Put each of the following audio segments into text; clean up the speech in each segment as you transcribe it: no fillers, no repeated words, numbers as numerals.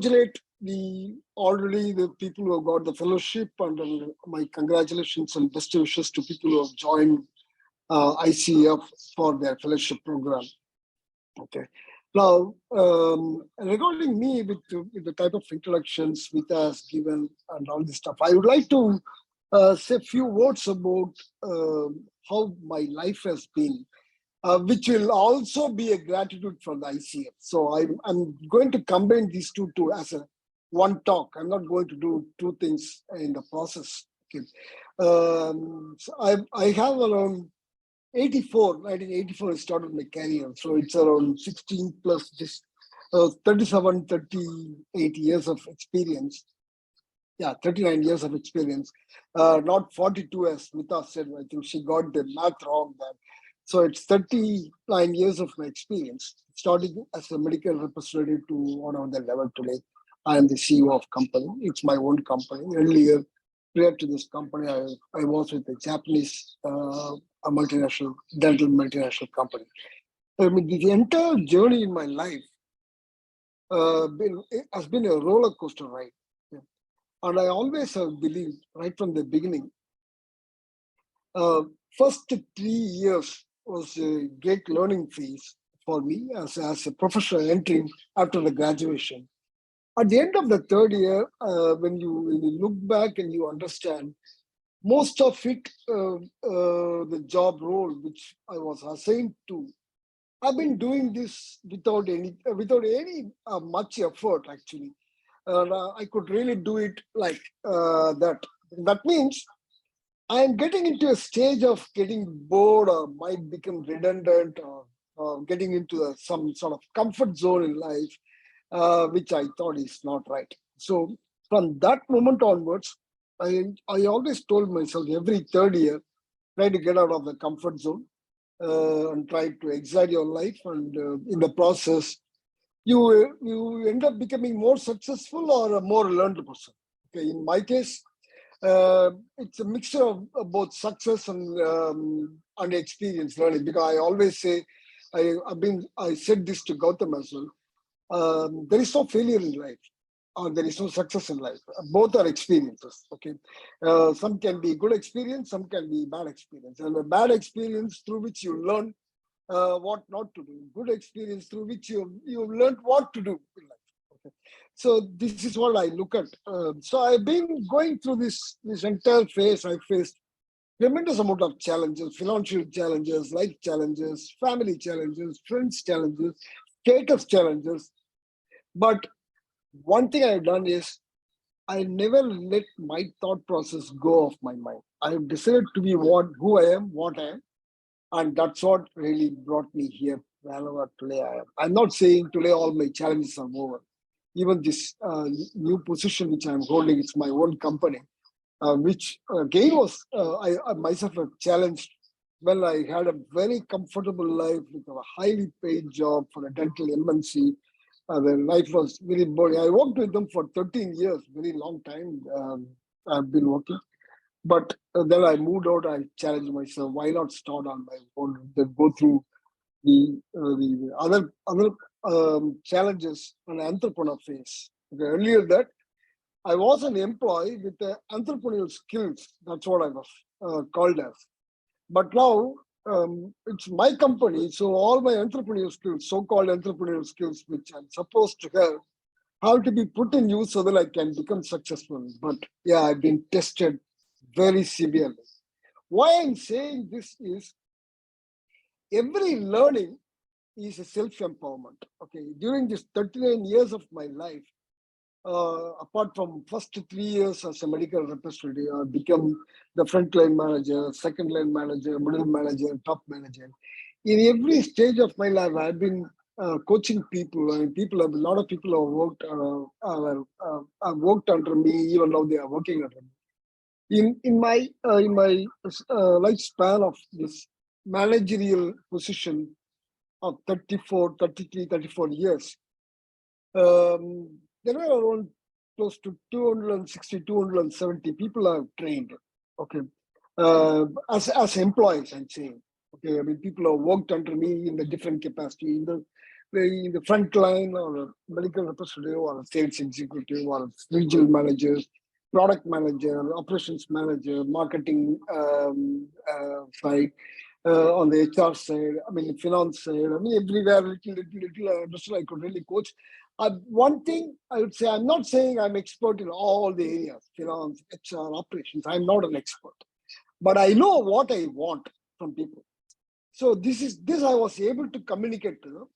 congratulate already the people who have got the fellowship, and my congratulations and best wishes to people who have joined ICF for their fellowship program. Okay. Now, regarding me with the type of introductions Vita has given and all this stuff, I would like to say a few words about how my life has been, which will also be a gratitude for the ICF. So I'm going to combine these two as a one talk. I'm not going to do two things in the process. Okay. So I have around 1984, I started my career. So it's around 16 plus just 37, 38 years of experience. Yeah, 39 years of experience. Not 42 as Mita said. I think she got the math wrong there. So it's 39 years of my experience, starting as a medical representative to one of the level today. I am the CEO of company. It's my own company. Earlier, prior to this company, I was with a Japanese a multinational, dental multinational company. I mean, the entire journey in my life has been a roller coaster ride. Yeah. And I always have believed right from the beginning, first 3 years was a great learning phase for me as a professional entering after the graduation. At the end of the third year, when you look back and you understand, most of it, the job role which I was assigned to, I've been doing this without any much effort actually. I could really do it like that. That means I'm getting into a stage of getting bored or might become redundant or getting into some sort of comfort zone in life, which I thought is not right. So from that moment onwards, I always told myself every third year, try to get out of the comfort zone and try to excite your life. And in the process, you end up becoming more successful or a more learned person. Okay, in my case, it's a mixture of both success and experience learning. Because I always say, I said this to Gautam as well. There is no failure in life, or there is no success in life. Both are experiences. Okay, some can be good experience, some can be bad experience, and a bad experience through which you learn what not to do. Good experience through which you've learned what to do in life. Okay, so this is what I look at. So I've been going through this entire phase. I faced tremendous amount of challenges, financial challenges, life challenges, family challenges, friends challenges, status challenges. But one thing I've done is I never let my thought process go off my mind. I've decided to be who I am, what I am. And that's what really brought me here, wherever today I am. I'm not saying today all my challenges are over. Even this new position which I'm holding, it's my own company, which again was, I myself have challenged. Well, I had a very comfortable life with a highly paid job for a dental MNC. The life was very boring. I worked with them for 13 years, very long time. I've been working. But then I moved out. I challenged myself. Why not start on my own? Then go through the other challenges on the entrepreneur phase. Okay, earlier that I was an employee with the entrepreneurial skills. That's what I was called as. But now it's my company, so all my entrepreneurial skills, so-called entrepreneurial skills, which I'm supposed to have to be put in use so that I can become successful. But yeah, I've been tested very severely. Why I'm saying this is every learning is a self-empowerment. Okay, during this 39 years of my life, apart from first 3 years as a medical representative, I become the frontline manager, second line manager, middle manager, top manager. In every stage of my life, I've been coaching people, and a lot of people have worked under me, even though they are working under me. In my lifespan of this managerial position of 34 years, there were around close to 260, 270 people I've trained. Okay, as employees, I'm saying. Okay, I mean, people have worked under me in the different capacity. in the front line, or a medical representative, or a sales executive, or a regional manager, product manager, operations manager, marketing side, on the HR side, I mean, finance side, I mean, everywhere, little, I understood I could really coach. One thing I would say, I'm not saying I'm expert in all the areas, finance, HR, operations. I'm not an expert, but I know what I want from people. So this I was able to communicate to them.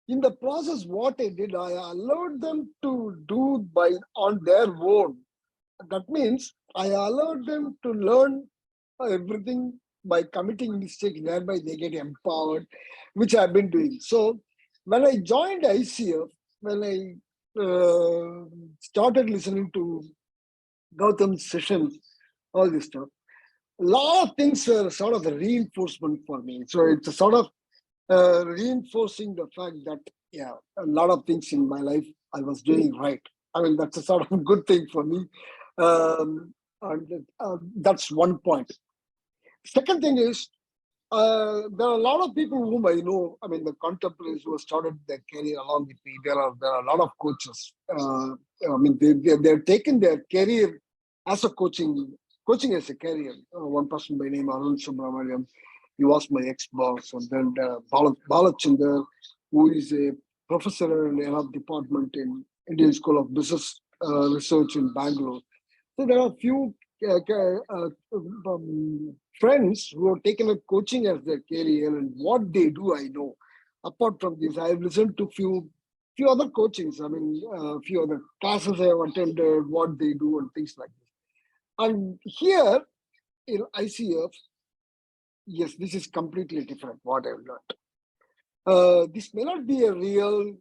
In the process, what I did, I allowed them to do by on their own. That means I allowed them to learn everything by committing mistakes, thereby they get empowered, which I've been doing. So when I joined ICF, when I started listening to Gautam's sessions, all this stuff, a lot of things were sort of a reinforcement for me. So it's a sort of reinforcing the fact that, yeah, a lot of things in my life I was doing right. I mean, that's a sort of good thing for me. And that's one point. Second thing is, there are a lot of people whom I know. I mean, the contemporaries who have started their career along with me. There are a lot of coaches. I mean, they've taken their career as a coaching as a career. One person by name Arun Subramaniam, he was my ex-boss, and then Balachandar, who is a professor in the health department in Indian School of Business Research in Bangalore. So there are a few friends who have taken up coaching as their career, and what they do, I know. Apart from this, I have listened to few other coachings. I mean, a few other classes I have attended, what they do, and things like this. And here in ICF, yes, this is completely different. What I've learned. This may not be a real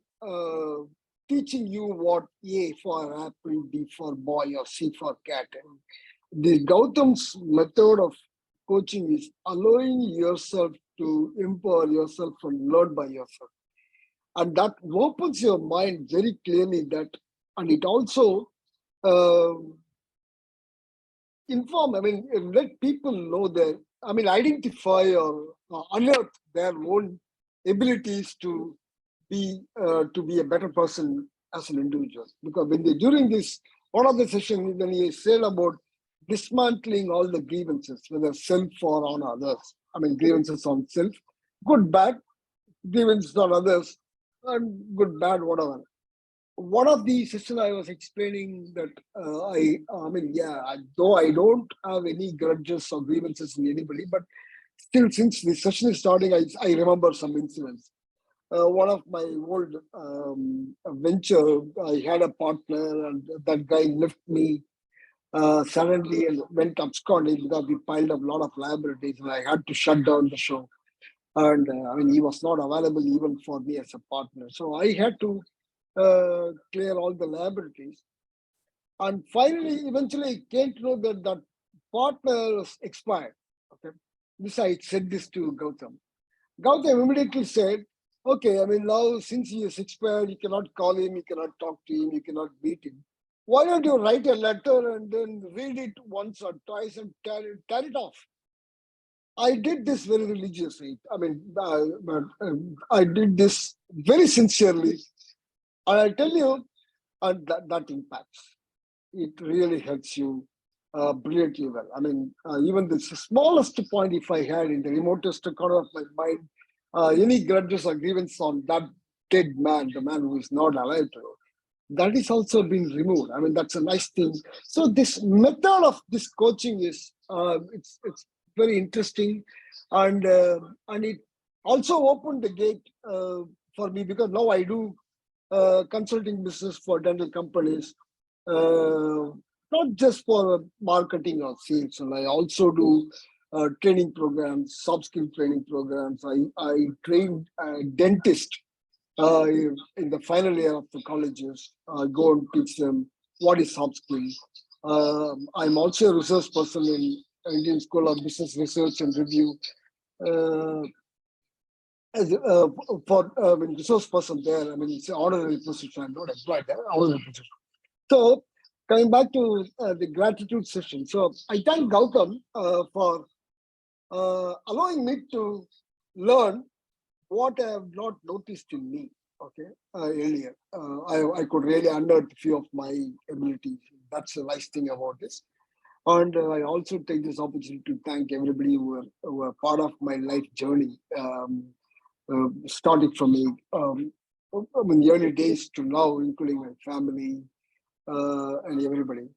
teaching you what A for apple, B for boy, or C for cat. And the Gautam's method of coaching is allowing yourself to empower yourself and learn by yourself. And that opens your mind very clearly that, and it also inform, I mean, let people know that, I mean, identify or unearth their own abilities to be a better person as an individual. Because when they, during this, one of the sessions, when he said about dismantling all the grievances, whether self or on others. I mean, grievances on self, good, bad, grievances on others, and good, bad, whatever. One of the sessions I was explaining that I mean, yeah, though I don't have any grudges or grievances in anybody, but still, since the session is starting, I remember some incidents. One of my old venture, I had a partner, and that guy left me suddenly and went absconding because we piled up a lot of liabilities, and I had to shut down the show. And I mean, he was not available even for me as a partner. So I had to clear all the liabilities. And finally, eventually, I came to know that that partner was expired. Okay, this I said this to Gautam. Gautam immediately said, "Okay, I mean, now since he is expired, you cannot call him, you cannot talk to him, you cannot meet him. Why don't you write a letter and then read it once or twice and tear it off?" I did this very religiously. I mean, I did this very sincerely. And I tell you, and that impacts. It really helps you brilliantly well. I mean, even the smallest point, if I had in the remotest corner of my mind, any grudges or grievance on that dead man, the man who is not alive today, that is also being removed. I mean, that's a nice thing. So this method of this coaching is it's very interesting, and it also opened the gate for me, because now I do consulting business for dental companies, not just for marketing or sales. And I also do training programs, soft skill training programs. I train dentists in the final year of the colleges. I go and teach them what is soft skills. I'm also a research person in Indian School of Business Research and Review. As for resource person there, I mean, it's an honorary position. I'm not employed there, honorary position. So coming back to the gratitude session. So I thank Gautam for allowing me to learn what I have not noticed in me, okay, earlier. I could really unearth a few of my abilities. That's the nice thing about this. And I also take this opportunity to thank everybody who were part of my life journey, starting from me, from the early days to now, including my family and everybody.